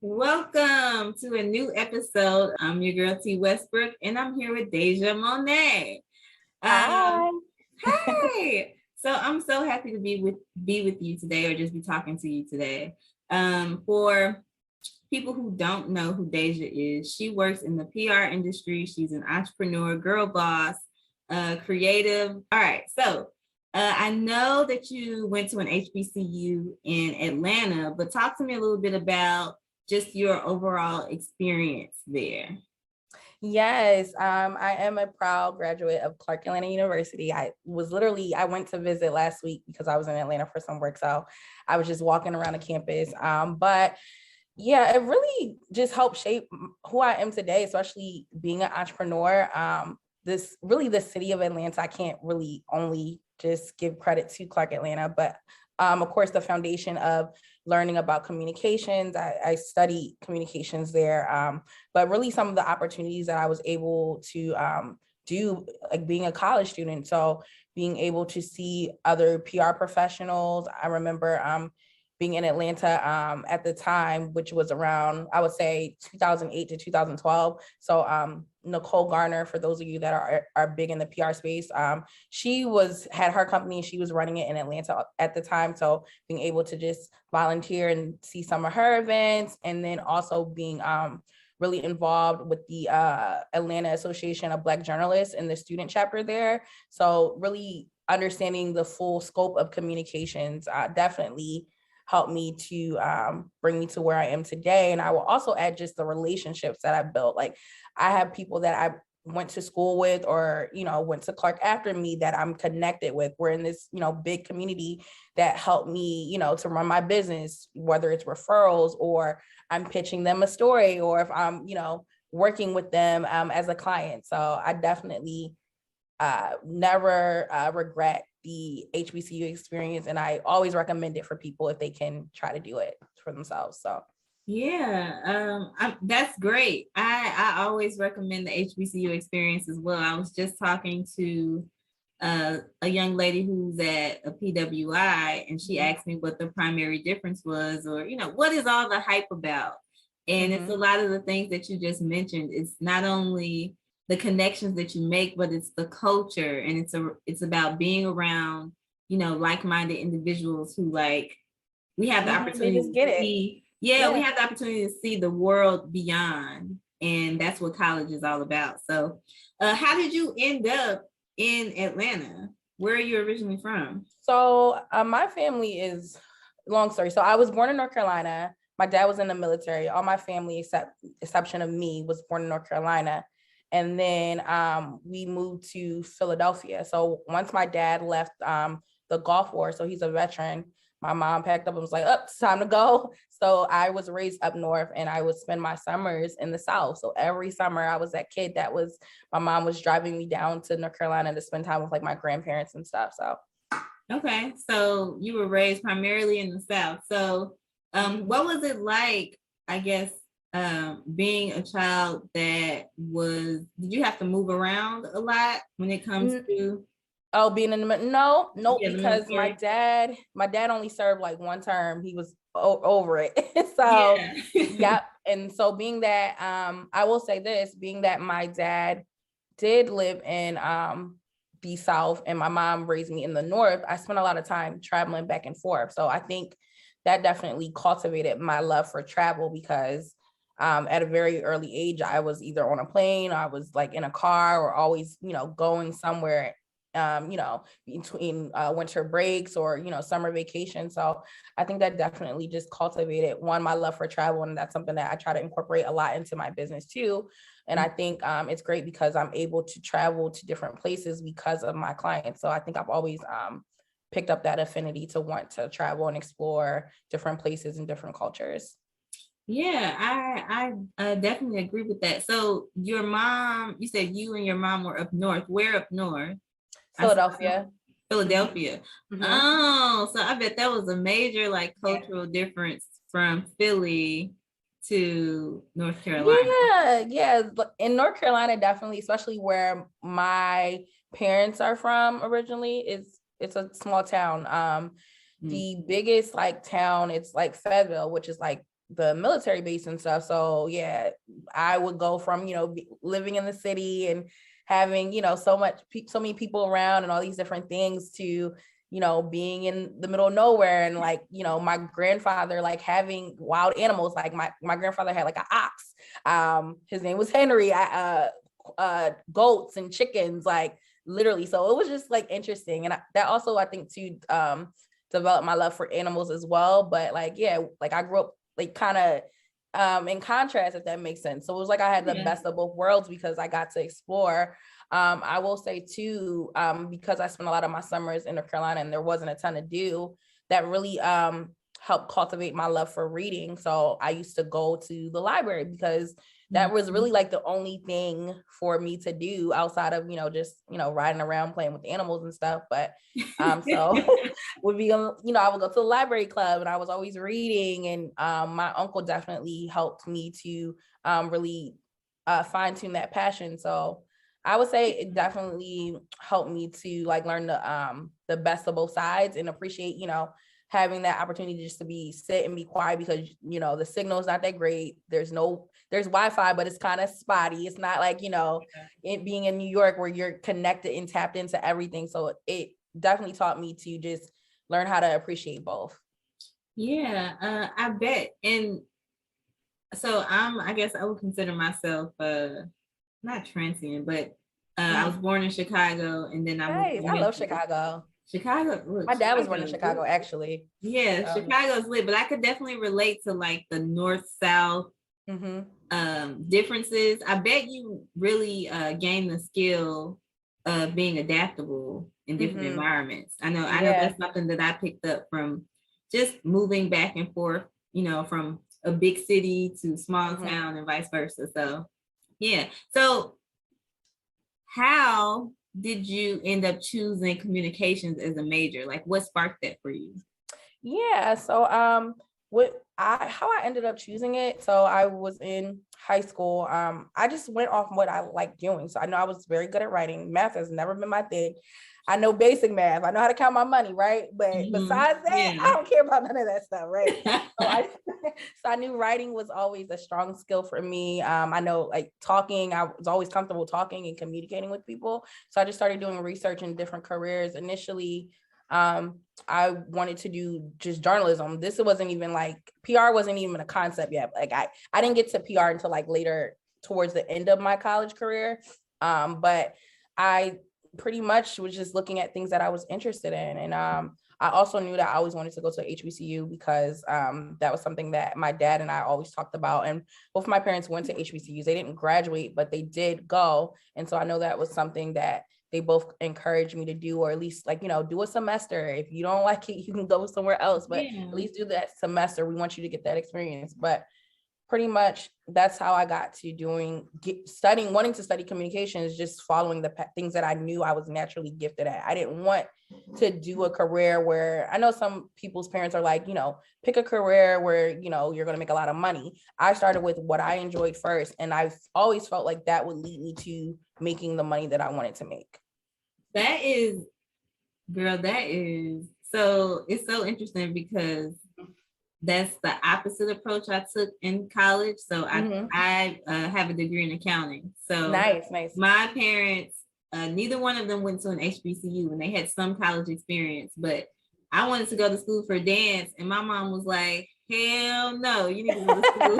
Welcome to a new episode. I'm your girl T Westbrook, and I'm here with Deja Monee. Hi. Hey, so I'm so happy to be with you today, or just be talking to you today. For people who don't know who Deja is, she works in the PR industry. She's an entrepreneur, girl boss, creative. All right, so I know that you went to an HBCU in Atlanta, but talk to me a little bit about just your overall experience there. Yes, I am a proud graduate of Clark Atlanta University. I went to visit last week because I was in Atlanta for some work. So I was just walking around the campus. But yeah, it really just helped shape who I am today, especially being an entrepreneur. The city of Atlanta, I can't really only just give credit to Clark Atlanta, but of course, the foundation of learning about communications. I studied communications there, but really some of the opportunities that I was able to do, like being a college student. So being able to see other PR professionals. I remember being in Atlanta at the time, which was around, I would say 2008 to 2012. So Nicole Garner, for those of you that are big in the PR space, she had her company, she was running it in Atlanta at the time. So being able to just volunteer and see some of her events, and then also being really involved with the Atlanta Association of Black Journalists and the student chapter there. So really understanding the full scope of communications definitely helped me to bring me to where I am today. And I will also add just the relationships that I built. Like I have people that I went to school with, or, went to Clark after me, that I'm connected with. We're in this, big community that helped me, to run my business, whether it's referrals or I'm pitching them a story, or if I'm, working with them as a client. So I definitely never regret the HBCU experience, and I always recommend it for people if they can try to do it for themselves. So Yeah, that's great. I always recommend the HBCU experience as well. I was just talking to a young lady who's at a PWI, and she asked me what the primary difference was, or what is all the hype about? And it's a lot of the things that you just mentioned. It's not only the connections that you make, but it's the culture, and it's about being around like-minded individuals who we have the they opportunity just get to it. see, yeah, we have the opportunity to see the world beyond, and that's what college is all about. So how did you end up in Atlanta? Where are you originally from? So my family is, long story. So I was born in North Carolina. My dad was in the military. All my family, exception of me, was born in North Carolina. And then we moved to Philadelphia. So once my dad left the Gulf War, so he's a veteran, my mom packed up and was like, "Up, it's time to go." So I was raised up north, and I would spend my summers in the South. So every summer I was that kid my mom was driving me down to North Carolina to spend time with like my grandparents and stuff. So Okay, so you were raised primarily in the South. So what was it like, I guess, being a child did you have to move around a lot when it comes to being in the no, the because military? my dad only served like one term. He was over it. So Yeah. yep. And so being that I will say this, being that my dad did live in the South and my mom raised me in the North, I spent a lot of time traveling back and forth. So I think that definitely cultivated my love for travel, because at a very early age, I was either on a plane, or I was like in a car, or always, going somewhere, between winter breaks or, summer vacation. So I think that definitely just cultivated, one, my love for travel. And that's something that I try to incorporate a lot into my business too. And I think it's great because I'm able to travel to different places because of my clients. So I think I've always picked up that affinity to want to travel and explore different places and different cultures. Yeah, I definitely agree with that. So your mom, you said you and your mom were up north. Where up north? Philadelphia. Philadelphia. Mm-hmm. Oh, so I bet that was a major cultural difference from Philly to North Carolina. Yeah. In North Carolina, definitely, especially where my parents are from originally, it's a small town. The biggest town, it's like Fayetteville, which is like the military base and stuff. So yeah, I would go from, living in the city and having, so many people around and all these different things to, being in the middle of nowhere and like, my grandfather, like having wild animals, like my grandfather had like an ox. His name was Henry. Goats and chickens, like literally. So it was just like interesting. And that also, I think too, developed my love for animals as well. But like, yeah, like I grew up like kind of in contrast, if that makes sense. So it was like I had the best of both worlds because I got to explore. I will say too, because I spent a lot of my summers in North Carolina and there wasn't a ton to do, that really helped cultivate my love for reading. So I used to go to the library because that was really like the only thing for me to do outside of, just, riding around playing with animals and stuff. But so would be, I would go to the library club and I was always reading. And my uncle definitely helped me to really fine tune that passion. So I would say it definitely helped me to like learn the best of both sides and appreciate, having that opportunity just to sit and be quiet because, the signal is not that great. There's Wi-Fi, but it's kind of spotty. It's not like, it being in New York where you're connected and tapped into everything. So it definitely taught me to just learn how to appreciate both. Yeah, I bet. And so I guess I would consider myself not transient, but I was born in Chicago and then Nice. I love Chicago. Chicago. Look, my dad was born in Chicago, actually. Yeah, Chicago's lit, but I could definitely relate to like the north-south differences. I bet you really gain the skill of being adaptable in different environments. I know that's something that I picked up from just moving back and forth, from a big city to small town and vice versa. So yeah. So how did you end up choosing communications as a major? Like what sparked that for you? Yeah, so how I ended up choosing it. So I was in high school. I just went off what I like doing. So I know I was very good at writing. Math has never been my thing. I know basic math. I know how to count my money, right? But besides that, I don't care about none of that stuff, right? So I knew writing was always a strong skill for me. I know like talking, I was always comfortable talking and communicating with people. So I just started doing research in different careers. Initially, I wanted to do just journalism. This wasn't even like PR wasn't even a concept yet. Like I didn't get to PR until like later towards the end of my college career. But I pretty much was just looking at things that I was interested in. And I also knew that I always wanted to go to HBCU because that was something that my dad and I always talked about. And both my parents went to HBCUs. They didn't graduate, but they did go. And so I know that was something that they both encouraged me to do, or at least like, do a semester. If you don't like it, you can go somewhere else, but at least do that semester. We want you to get that experience. But pretty much that's how I got to wanting to study communications, just following the things that I knew I was naturally gifted at. I didn't want to do a career where I know some people's parents are like, pick a career where, you're going to make a lot of money. I started with what I enjoyed first. And I've always felt like that would lead me to making the money that I wanted to make. That is so, it's so interesting because that's the opposite approach I took in college. So I have a degree in accounting. So nice. My parents, neither one of them went to an HBCU and they had some college experience, but I wanted to go to school for dance. And my mom was like, hell no, you need to go to school.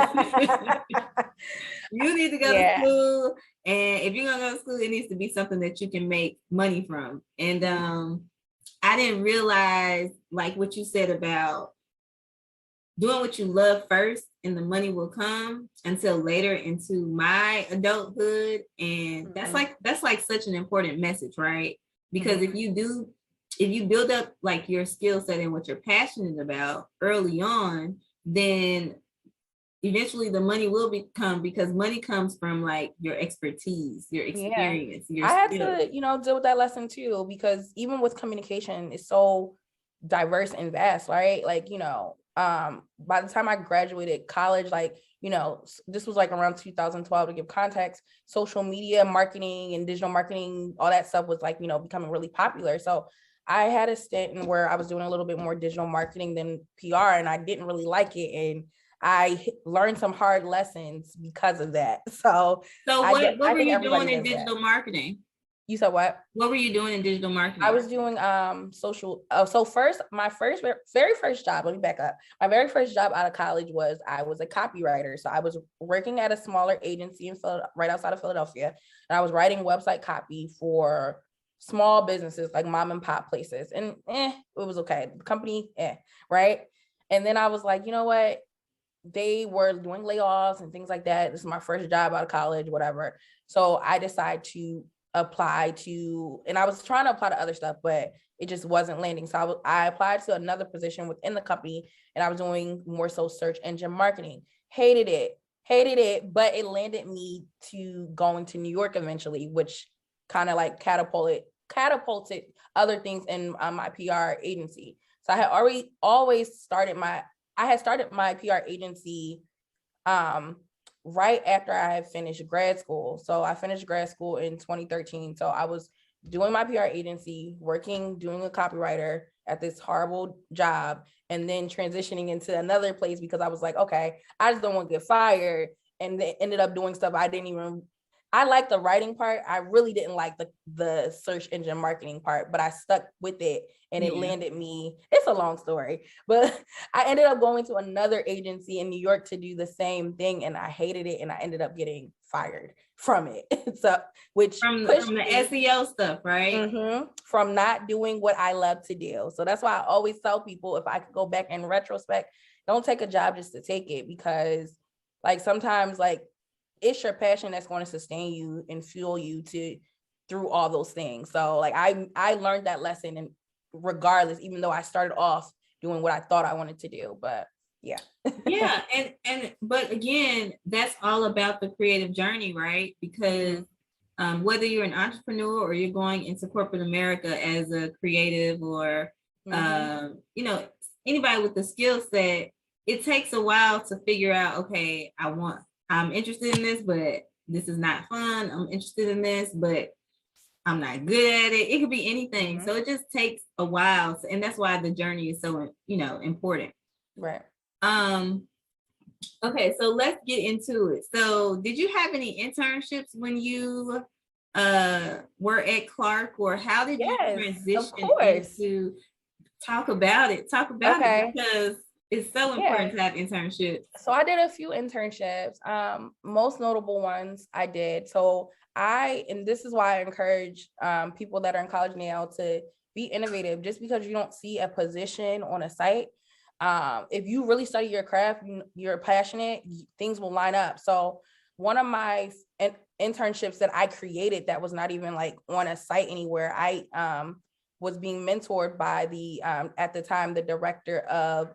You need to go to school. And if you're going to go to school, it needs to be something that you can make money from. And I didn't realize like what you said about doing what you love first and the money will come until later into my adulthood. And that's like such an important message, right? Because if you build up like your skill set and what you're passionate about early on, then eventually the money will come, because money comes from like your expertise, your experience, your I had skills. to, deal with that lesson too, because even with communication, it's so diverse and vast, right? Like, by the time I graduated college, like, this was like around 2012 to give context, social media marketing and digital marketing, all that stuff was like, becoming really popular. So I had a stint in where I was doing a little bit more digital marketing than PR, and I didn't really like it. And I learned some hard lessons because of that. So what I were think you everybody doing in does that. digital marketing? You said what? What were you doing in digital marketing? I was doing social. So first, my very first job. Let me back up. My very first job out of college was I was a copywriter. So I was working at a smaller agency in right outside of Philadelphia, and I was writing website copy for small businesses like mom and pop places. And it was okay. The company, right. And then I was like, you know what? They were doing layoffs and things like that. This is my first job out of college, whatever. So I decided to apply to, and I was trying to apply to other stuff, but it just wasn't landing. So I applied to another position within the company, and I was doing more so search engine marketing. Hated it, but it landed me to going to New York eventually, which kind of like catapulted other things in my PR agency. So I had always started my PR agency right after I had finished grad school. So I finished grad school in 2013. So I was doing my PR agency, doing a copywriter at this horrible job, and then transitioning into another place because I was like, okay, I just don't want to get fired. And they ended up doing stuff I like the writing part. I really didn't like the search engine marketing part, but I stuck with it and it landed me. It's a long story, but I ended up going to another agency in New York to do the same thing, and I hated it, and I ended up getting fired from it. So, which from the SEO stuff, right? From not doing what I love to do. So that's why I always tell people, if I could go back in retrospect, don't take a job just to take it, because like sometimes like it's your passion that's going to sustain you and fuel you through all those things. So like I learned that lesson, and regardless, even though I started off doing what I thought I wanted to do, but yeah. But again, that's all about the creative journey, right? Because whether you're an entrepreneur or you're going into corporate America as a creative or anybody with the skill set, it takes a while to figure out, okay, I'm interested in this, but this is not fun. I'm interested in this, but I'm not good at it. It could be anything. So it just takes a while. And that's why the journey is so, important. Right. Okay, so let's get into it. So did you have any internships when you were at Clark, or how did you transition into talk about it because it's so important to have internships. So I did a few internships. Most notable ones I did. So and this is why I encourage people that are in college now to be innovative. Just because you don't see a position on a site, if you really study your craft, you're passionate, things will line up. So one of my internships that I created that was not even like on a site anywhere, I was being mentored by at the time, the director of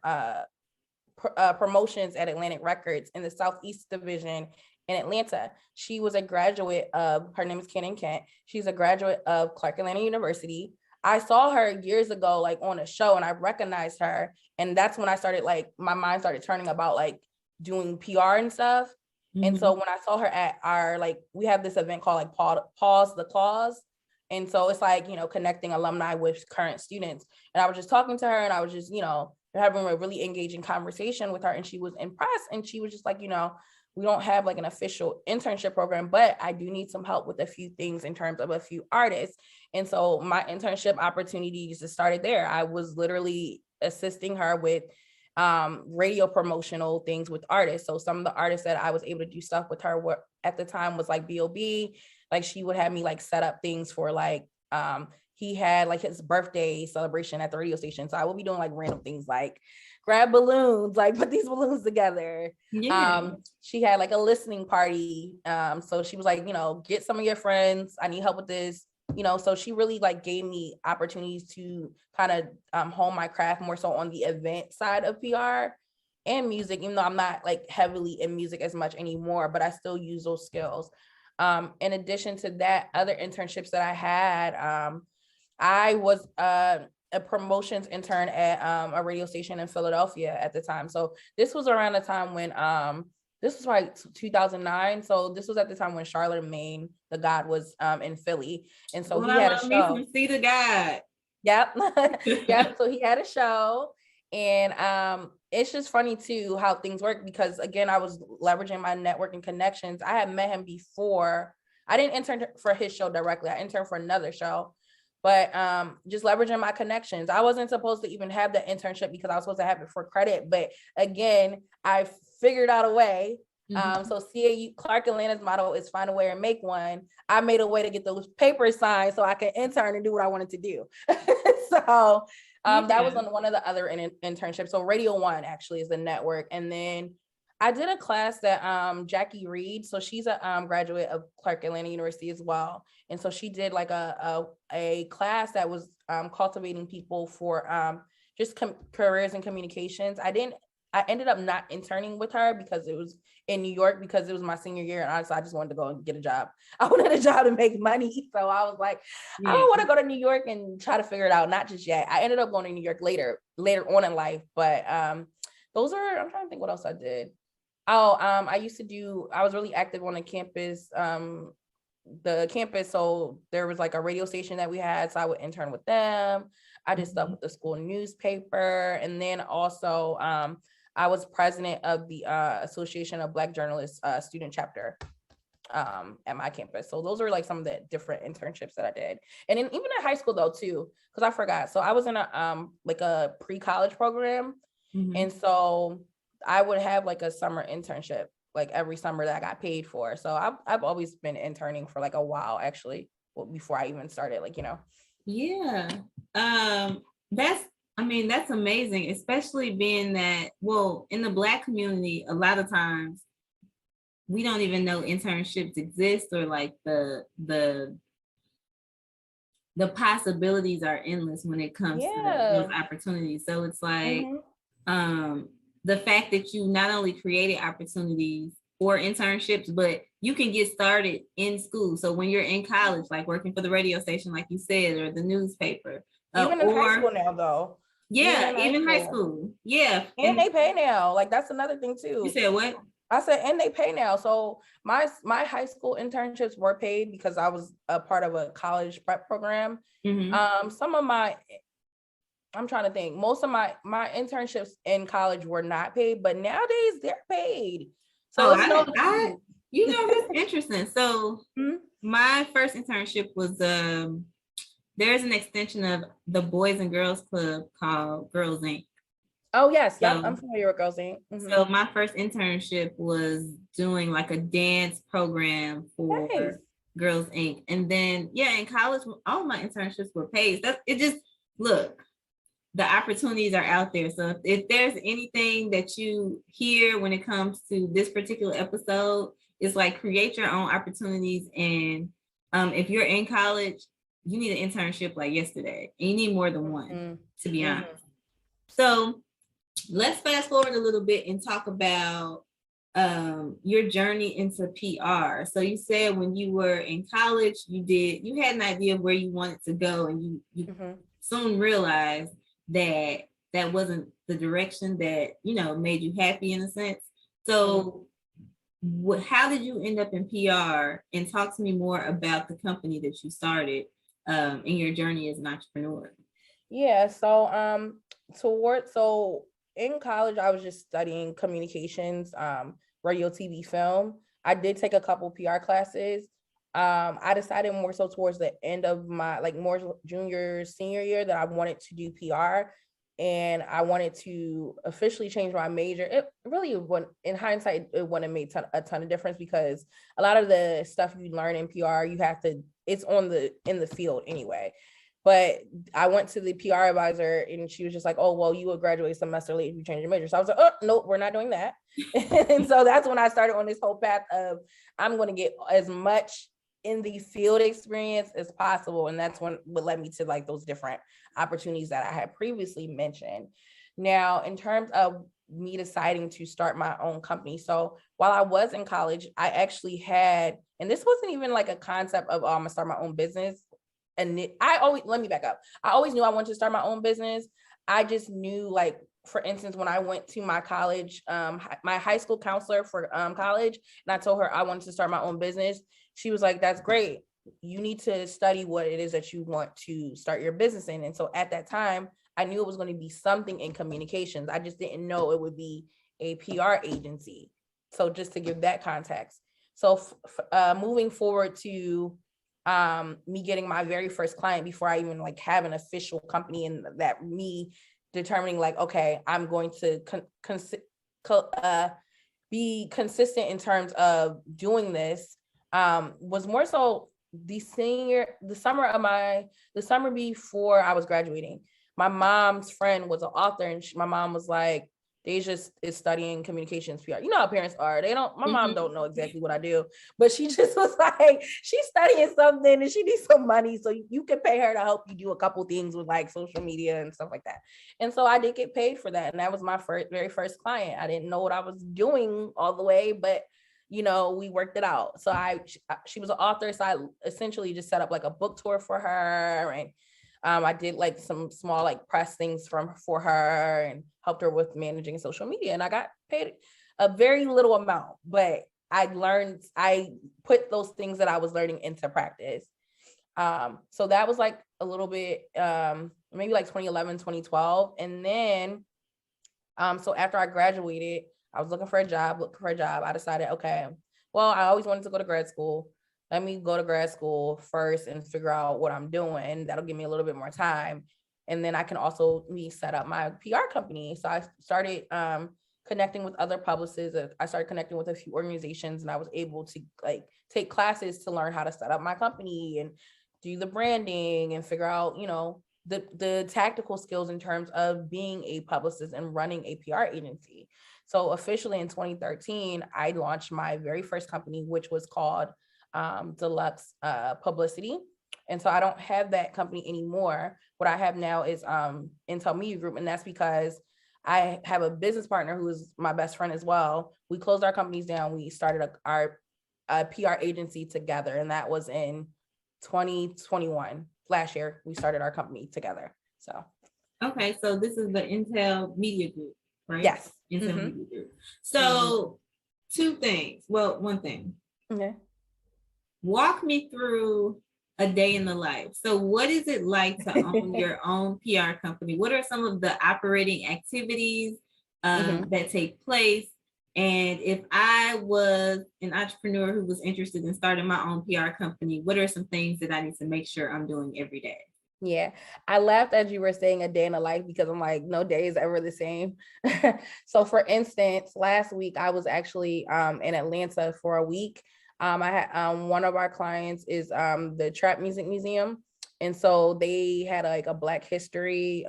promotions at Atlantic Records in the Southeast Division in Atlanta. She was a graduate her name is Cannon Kent. She's a graduate of Clark Atlanta University. I saw her years ago, like on a show, and I recognized her. And that's when I started, like, my mind started turning about like doing PR and stuff. And so when I saw her at we have this event called like Pause the Clause. And so it's like, connecting alumni with current students. And I was just talking to her, and I was just, having a really engaging conversation with her. And she was impressed. And she was just like, we don't have like an official internship program, but I do need some help with a few things in terms of a few artists. And so my internship opportunities just started there. I was literally assisting her with radio promotional things with artists. So some of the artists that I was able to do stuff with her were at the time was like B.O.B. Like she would have me like set up things for like he had like his birthday celebration at the radio station. So I will be doing like random things like grab balloons, like put these balloons together. She had like a listening party. So she was like, get some of your friends. I need help with this. So she really like gave me opportunities to kind of hone my craft more so on the event side of PR and music, even though I'm not like heavily in music as much anymore, but I still use those skills. In addition to that, other internships that I had, I was a promotions intern at a radio station in Philadelphia at the time. So this was around the time when this was like 2009. So this was at the time when Charlemagne the God was in Philly. And so he had a show. See the God. Yep. Yep. So he had a show. And it's just funny too how things work, because again, I was leveraging my network and connections. I had met him before. I didn't intern for his show directly. I interned for another show, but just leveraging my connections. I wasn't supposed to even have the internship because I was supposed to have it for credit. But again, I figured out a way. So CAU Clark Atlanta's motto is find a way and make one. I made a way to get those papers signed so I could intern and do what I wanted to do. So that was on one of the other internships. So Radio One actually is the network. And then I did a class that Jackie Reed, so she's a graduate of Clark Atlanta University as well. And so she did like a class that was cultivating people for just careers and communications. I ended up not interning with her because it was in New York, because it was my senior year. And honestly, I just wanted to go and get a job. I wanted a job to make money. So I was like, I don't want to go to New York and try to figure it out. Not just yet. I ended up going to New York later on in life. But I'm trying to think what else I did. I was really active on the campus. So there was like a radio station that we had. So I would intern with them. I did stuff with the school newspaper. And then also, I was president of the Association of Black Journalists student chapter at my campus. So those are like some of the different internships that I did. And then even in high school though too, because I forgot. So I was in a pre-college program. And so I would have like a summer internship like every summer that I got paid for. So I've always been interning for like a while actually, before I even started, like, you know. Yeah. That's amazing, especially being that, well, in the Black community, a lot of times we don't even know internships exist, or like the possibilities are endless when it comes to those opportunities. So it's like the fact that you not only created opportunities for internships, but you can get started in school. So when you're in college, like working for the radio station, like you said, or the newspaper. Even in high school now, though. Yeah, even high school. Yeah. And they pay now. Like, that's another thing too. You said what? I said, and they pay now. So my high school internships were paid because I was a part of a college prep program. Some of I'm trying to think. Most of my internships in college were not paid, but nowadays they're paid. So that's interesting. So my first internship was there's an extension of the Boys and Girls Club called Girls Inc. Oh yes, so, I'm familiar with Girls Inc. So my first internship was doing like a dance program for Girls Inc. And then in college, all my internships were paid. The opportunities are out there. So if there's anything that you hear when it comes to this particular episode, it's like create your own opportunities. And if you're in college, you need an internship like yesterday. And you need more than one, to be honest. So let's fast forward a little bit and talk about your journey into PR. So you said when you were in college, you had an idea of where you wanted to go, and you soon realized that wasn't the direction that, made you happy in a sense. So how did you end up in PR? And talk to me more about the company that you started in your journey as an entrepreneur. Yeah, so in college, I was just studying communications, radio, TV, film. I did take a couple PR classes. I decided more so towards the end of my, like, more junior, senior year, that I wanted to do PR, and I wanted to officially change my major. It really wouldn't, in hindsight, it wouldn't have made a ton of difference, because a lot of the stuff you learn in PR, it's in the field anyway. But I went to the PR advisor, and she was just like, oh, well, you will graduate a semester late if you change your major. So I was like, oh, nope, we're not doing that. And so that's when I started on this whole path of, I'm going to get as much in the field experience as possible. And that's what led me to like those different opportunities that I had previously mentioned. Now, in terms of me deciding to start my own company. So while I was in college, I actually had, and this wasn't even like a concept of, I'm gonna start my own business. And let me back up. I always knew I wanted to start my own business. I just knew, like, for instance, when I went to my college, my high school counselor for college, and I told her I wanted to start my own business, she was like, that's great. You need to study what it is that you want to start your business in. And so at that time, I knew it was going to be something in communications. I just didn't know it would be a PR agency. So just to give that context. So moving forward to me getting my very first client before I even like have an official company, and that me determining like, okay, I'm going to be consistent in terms of doing this, was more so the summer before I was graduating. My mom's friend was an author, and my mom was like, Deja is studying communications PR. You know how parents are. My mom don't know exactly what I do, but she just was like, she's studying something and she needs some money. So you can pay her to help you do a couple things with like social media and stuff like that. And so I did get paid for that. And that was my very first client. I didn't know what I was doing all the way, but we worked it out. So she was an author. So I essentially just set up like a book tour for her, and I did like some small like press things for her and helped her with managing social media. And I got paid a very little amount, but I put those things that I was learning into practice. So that was like a little bit, maybe like 2011, 2012. And then, so after I graduated, I was looking for a job. I decided, okay, well, I always wanted to go to grad school. Let me go to grad school first and figure out what I'm doing. That'll give me a little bit more time. And then I can also set up my PR company. So I started connecting with other publicists. I started connecting with a few organizations, and I was able to like take classes to learn how to set up my company and do the branding and figure out, the tactical skills in terms of being a publicist and running a PR agency. So officially in 2013, I launched my very first company, which was called Deluxe Publicity. And so I don't have that company anymore. What I have now is Intel Media Group. And that's because I have a business partner who is my best friend as well. We closed our companies down. We started our PR agency together. And that was in 2021. Last year, we started our company together. So. Okay. So this is the Intel Media Group, right? Yes. Intel Media Group. So two things. Well, one thing. Okay. Walk me through a day in the life. So what is it like to own your own PR company? What are some of the operating activities that take place? And if I was an entrepreneur who was interested in starting my own PR company, what are some things that I need to make sure I'm doing every day? Yeah, I laughed as you were saying a day in a life, because I'm like, no day is ever the same. So for instance, last week I was actually in Atlanta for a week. I had one of our clients is the Trap Music Museum. And so they had like a Black History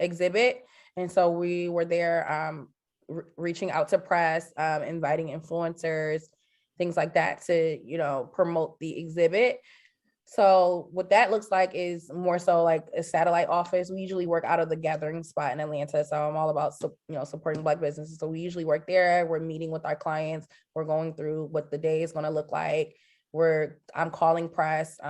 exhibit. And so we were there reaching out to press, inviting influencers, things like that to, promote the exhibit. So what that looks like is more so like a satellite office. We usually work out of the Gathering spot in Atlanta. So I'm all about, supporting Black businesses. So we usually work there. We're meeting with our clients. We're going through what the day is going to look like. I'm calling press.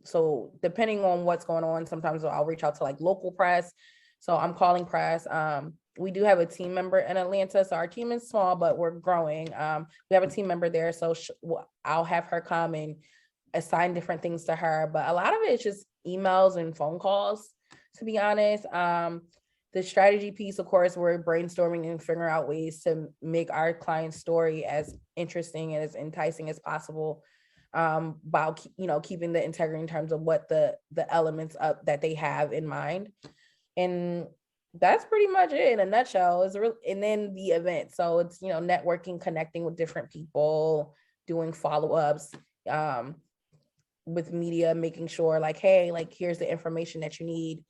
So depending on what's going on, sometimes I'll reach out to like local press. So I'm calling press. We do have a team member in Atlanta. So our team is small, but we're growing. We have a team member there. So I'll have her come and assign different things to her, but a lot of it is just emails and phone calls, to be honest. The strategy piece, of course, we're brainstorming and figuring out ways to make our client's story as interesting and as enticing as possible, while keeping the integrity in terms of what the elements of that they have in mind. And that's pretty much it in a nutshell. And then the event. So it's, networking, connecting with different people, doing follow-ups, with media, making sure like, hey, like, here's the information that you need.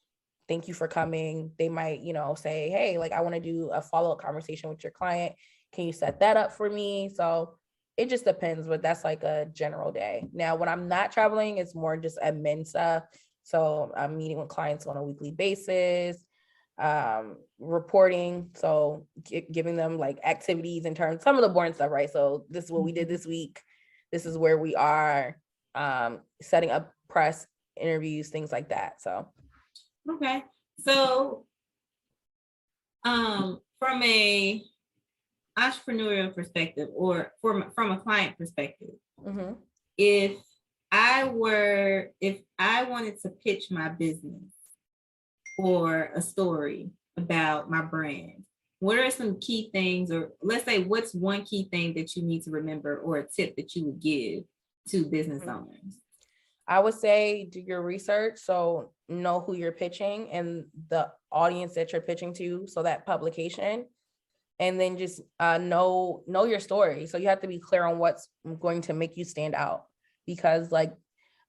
Thank you for coming. They might, say, hey, like, I want to do a follow-up conversation with your client. Can you set that up for me? So it just depends, but that's like a general day. Now, when I'm not traveling, it's more just admin stuff. So I'm meeting with clients on a weekly basis, reporting. So giving them like activities in terms, some of the boring stuff, right? So this is what we did this week. This is where we are. Setting up press interviews, things like that. So, okay. So, from a entrepreneurial perspective, or from a client perspective, if I wanted to pitch my business, or a story about my brand, what are some key things, or let's say, what's one key thing that you need to remember or a tip that you would give to business owners? I would say do your research. So know who you're pitching and the audience that you're pitching to. So that publication, and then just know your story. So you have to be clear on what's going to make you stand out, because like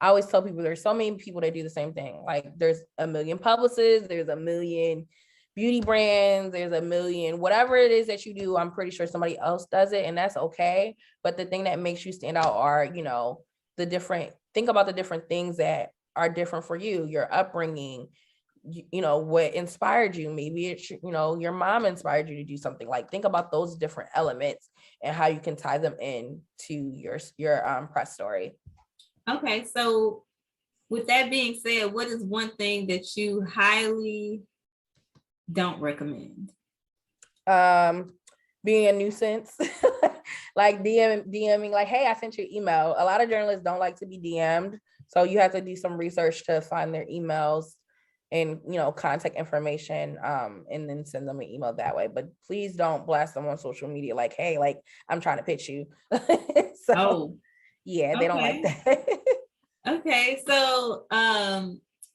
I always tell people, there's so many people that do the same thing. Like there's a million publicists, there's a million beauty brands, there's a million, whatever it is that you do, I'm pretty sure somebody else does it, and that's okay. But the thing that makes you stand out are, think about the different things that are different for you, your upbringing, what inspired you. Maybe it's, your mom inspired you to do something. Like think about those different elements and how you can tie them in to your press story. Okay, so with that being said, what is one thing that you highly don't recommend? Being a nuisance, like DMing, like, hey, I sent you an email. A lot of journalists don't like to be DM'd, so you have to do some research to find their emails and contact information, and then send them an email that way. But please don't blast them on social media like, hey, like I'm trying to pitch you. Yeah, they don't like that. Okay, so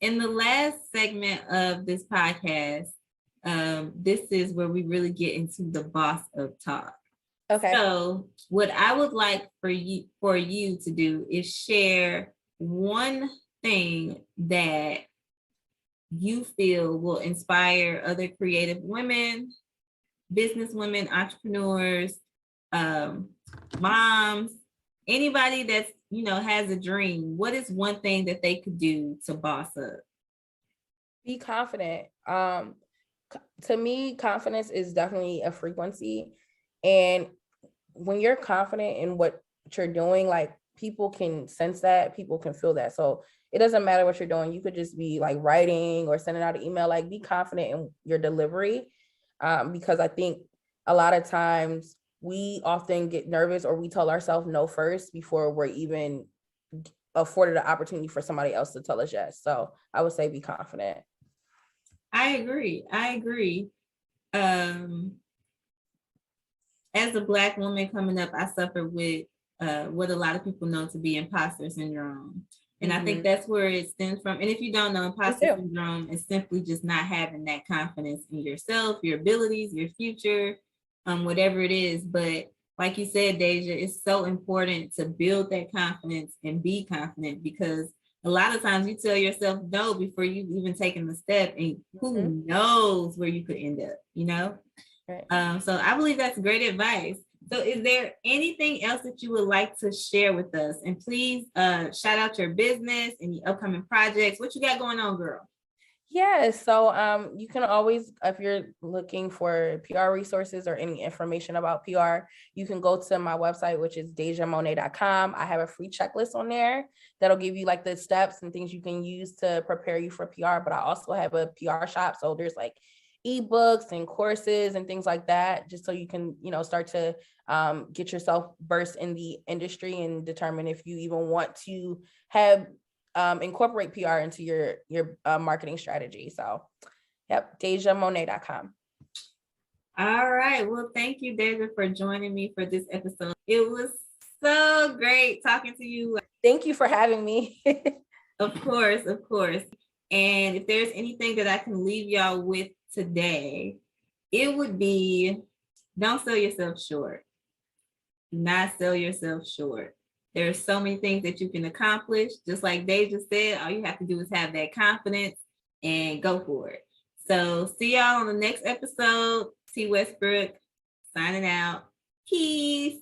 in the last segment of this podcast, this is where we really get into the boss of talk. Okay. So what I would like for you to do is share one thing that you feel will inspire other creative women, business women, entrepreneurs, moms, anybody that's has a dream. What is one thing that they could do to boss up? Be confident. To me, confidence is definitely a frequency, and when you're confident in what you're doing, like people can sense that, people can feel that. So it doesn't matter what you're doing. You could just be like writing or sending out an email, like be confident in your delivery. Because I think a lot of times we often get nervous, or we tell ourselves no first before we're even afforded an opportunity for somebody else to tell us yes. So I would say be confident. I agree. As a Black woman coming up, I suffer with what a lot of people know to be imposter syndrome. And I think that's where it stems from. And if you don't know, imposter syndrome is simply just not having that confidence in yourself, your abilities, your future, whatever it is. But like you said, Deja, it's so important to build that confidence and be confident, because a lot of times you tell yourself no before you've even taken the step, and who knows where you could end up, Right. So I believe that's great advice. So is there anything else that you would like to share with us? And please shout out your business and your upcoming projects. What you got going on, girl? Yeah, so you can always, if you're looking for PR resources or any information about PR, you can go to my website, which is dejamonee.com. I have a free checklist on there that'll give you like the steps and things you can use to prepare you for PR. But I also have a PR shop, so there's like ebooks and courses and things like that, just so you can start to get yourself versed in the industry and determine if you even want to have incorporate PR into your marketing strategy. So yep, dejamonee.com. All right, well, thank you, Deja, for joining me for this episode. It was so great talking to you. Thank you for having me. Of course. And if there's anything that I can leave y'all with today, it would be, don't sell yourself short. Not sell yourself short. There are so many things that you can accomplish. Just like Deja said, all you have to do is have that confidence and go for it. So see y'all on the next episode. T. Westbrook signing out. Peace.